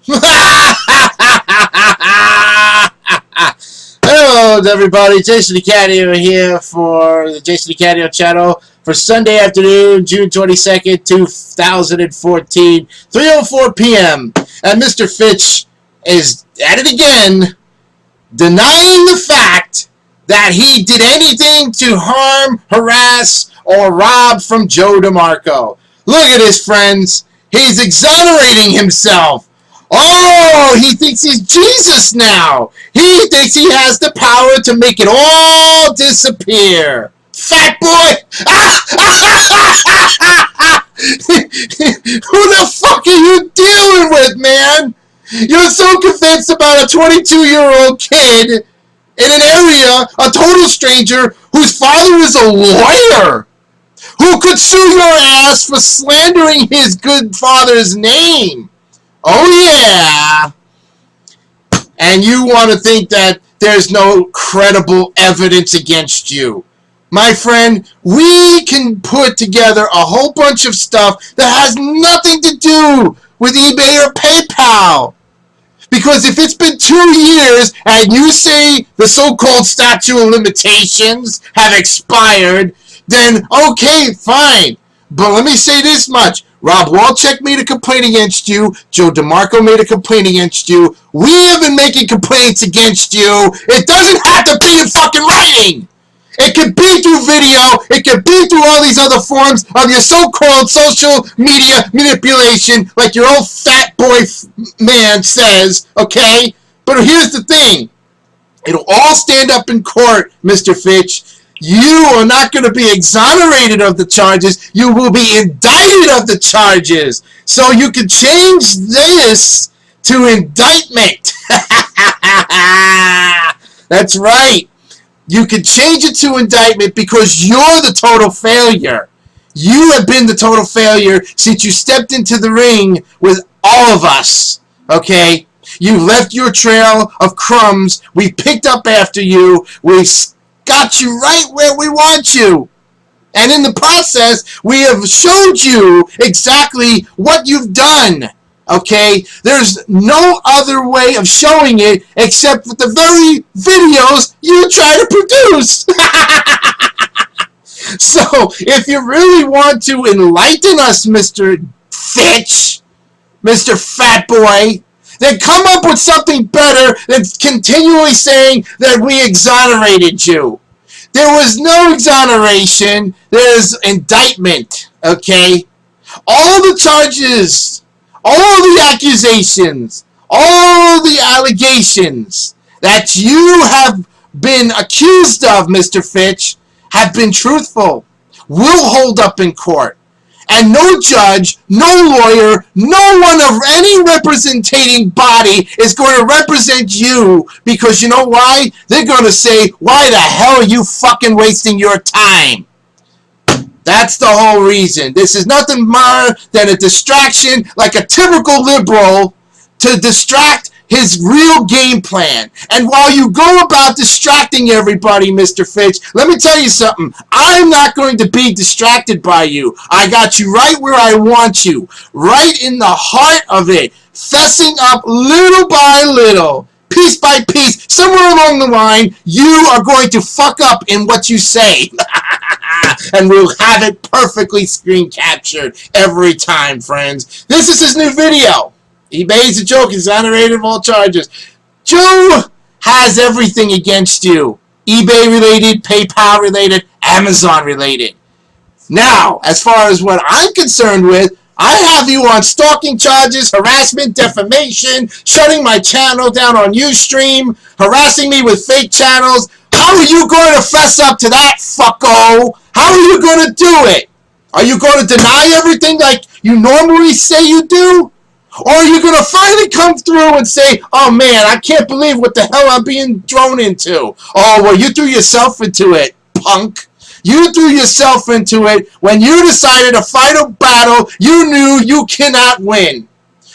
Hello everybody, Jason DeCatio here for the Jason DeCatio channel for Sunday afternoon, June 22nd, 2014, 3:04 p.m. And Mr. Fitch is at it again, denying the fact that he did anything to harm, harass, or rob from Joe DeMarco. Look at his friends. He's exonerating himself. Oh, he thinks he's Jesus now. He thinks he has the power to make it all disappear. Fat boy! Who the fuck are you dealing with, man? You're so convinced about a 22-year-old kid in an area, a total stranger, whose father is a lawyer, who could sue your ass for slandering his good father's name. Oh yeah! And you want to think that there's no credible evidence against you. My friend, we can put together a whole bunch of stuff that has nothing to do with eBay or PayPal. Because if it's been 2 years and you say the so-called statute of limitations have expired, then okay, fine. But let me say this much. Rob Walchek made a complaint against you. Joe DeMarco made a complaint against you. We have been making complaints against you. It doesn't have to be in fucking writing. It could be through video. It could be through all these other forms of your so-called social media manipulation, like your old fat boy man says, okay? But here's the thing. It'll all stand up in court, Mr. Fitch. You are not going to be exonerated of the charges. You will be indicted of the charges. So you can change this to indictment. That's right. You can change it to indictment because you're the total failure. You have been the total failure since you stepped into the ring with all of us. Okay? You left your trail of crumbs. We picked up after you. We got you right where we want you. And in the process, we have showed you exactly what you've done. Okay? There's no other way of showing it except with the very videos you try to produce. So, if you really want to enlighten us, Mr. Fitch, Mr. Fat Boy, then come up with something better than continually saying that we exonerated you. There was no exoneration. There's indictment, okay? All the charges, all the accusations, all the allegations that you have been accused of, Mr. Fitch, have been truthful. We'll hold up in court. And no judge, no lawyer, no one of any representing body is going to represent you because you know why? They're going to say, why the hell are you fucking wasting your time? That's the whole reason. This is nothing more than a distraction, like a typical liberal, to distract his real game plan. And while you go about distracting everybody, Mr. Fitch, let me tell you something. I'm not going to be distracted by you. I got you right where I want you. Right in the heart of it. Fessing up little by little. Piece by piece. Somewhere along the line, you are going to fuck up in what you say. And we'll have it perfectly screen captured every time, friends. This is his new video. Ebayisajoke, exonerated of all charges. Joe has everything against you. eBay related, PayPal related, Amazon related. Now, as far as what I'm concerned with, I have you on stalking charges, harassment, defamation, shutting my channel down on Ustream, harassing me with fake channels. How are you going to fess up to that, fucko? How are you going to do it? Are you going to deny everything like you normally say you do? Or are you going to finally come through and say, oh man, I can't believe what the hell I'm being thrown into. Oh, well, you threw yourself into it, punk. You threw yourself into it when you decided to fight a battle you knew you cannot win.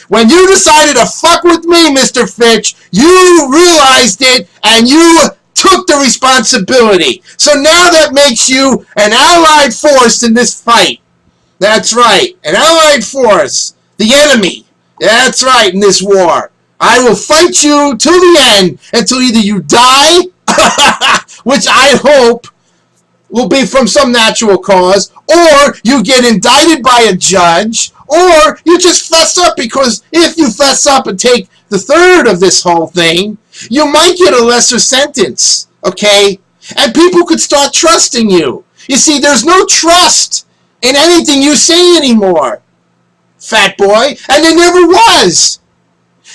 When you decided to fuck with me, Mr. Fitch, you realized it and you took the responsibility. So now that makes you an allied force in this fight. That's right, an allied force. The enemy. That's right, in this war. I will fight you till the end, until either you die, which I hope will be from some natural cause, or you get indicted by a judge, or you just fess up, because if you fess up and take the third of this whole thing, you might get a lesser sentence, okay? And people could start trusting you. You see, there's no trust in anything you say anymore, fat boy, and there never was.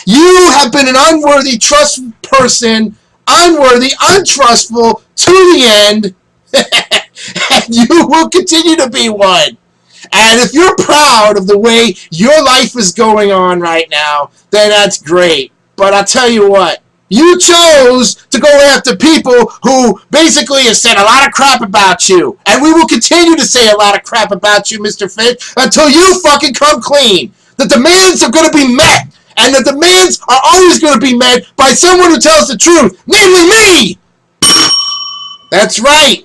You have been an unworthy trust person, unworthy, untrustful to the end, and you will continue to be one. And if you're proud of the way your life is going on right now, then that's great. But I'll tell you what, you chose to go after people who basically have said a lot of crap about you. And we will continue to say a lot of crap about you, Mr. Fitch, until you fucking come clean. The demands are going to be met. And the demands are always going to be met by someone who tells the truth, namely me! That's right.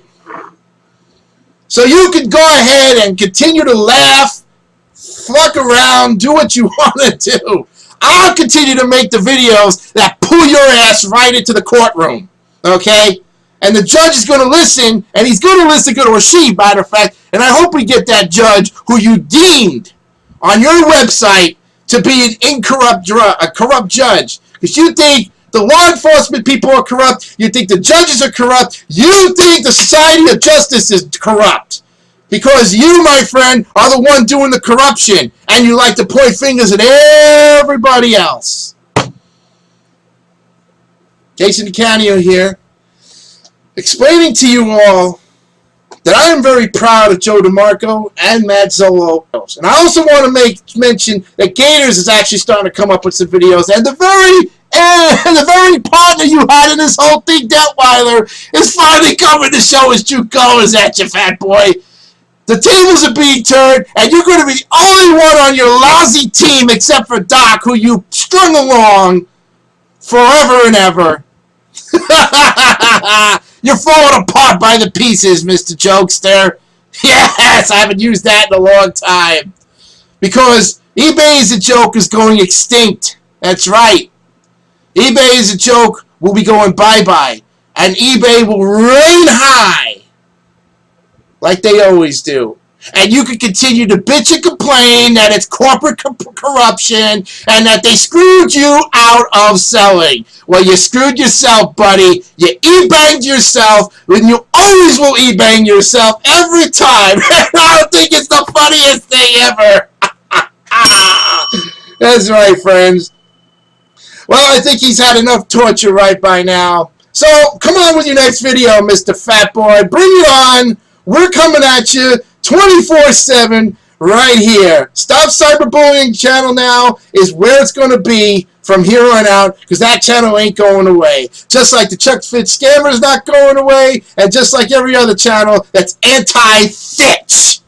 So you can go ahead and continue to laugh, fuck around, do what you want to do. I'll continue to make the videos that pull your ass right into the courtroom, okay? And the judge is going to listen, and he's going to listen good, or she, matter of fact, and I hope we get that judge who you deemed on your website to be a corrupt judge. Because you think the law enforcement people are corrupt, you think the judges are corrupt, you think the society of justice is corrupt. Because you, my friend, are the one doing the corruption, and you like to point fingers at everybody else. Jason DeCanio here, explaining to you all that I am very proud of Joe DeMarco and Matt Zolo. And I also want to make mention that Gators is actually starting to come up with some videos, and the very partner you had in this whole thing, Detweiler, is finally coming to show his true colors at you, fat boy. The tables are being turned, and you're going to be the only one on your lousy team except for Doc, who you strung along forever and ever. You're falling apart by the pieces, Mr. Jokester. Yes, I haven't used that in a long time. Because Ebayisajoke is going extinct. That's right. Ebayisajoke will be going bye-bye. And eBay will reign high. Like they always do. And you can continue to bitch and complain that it's corporate corruption and that they screwed you out of selling. Well, you screwed yourself, buddy. You e-banged yourself, and you always will e-bang yourself every time. I don't think it's the funniest thing ever. That's right, friends. Well, I think he's had enough torture right by now. So, come on with your next video, Mr. Fat Boy. Bring it on. We're coming at you 24/7 right here. Stop Cyberbullying channel now is where it's going to be from here on out, because that channel ain't going away. Just like the Chuck Fitch scammer is not going away, and just like every other channel that's anti-Fitch.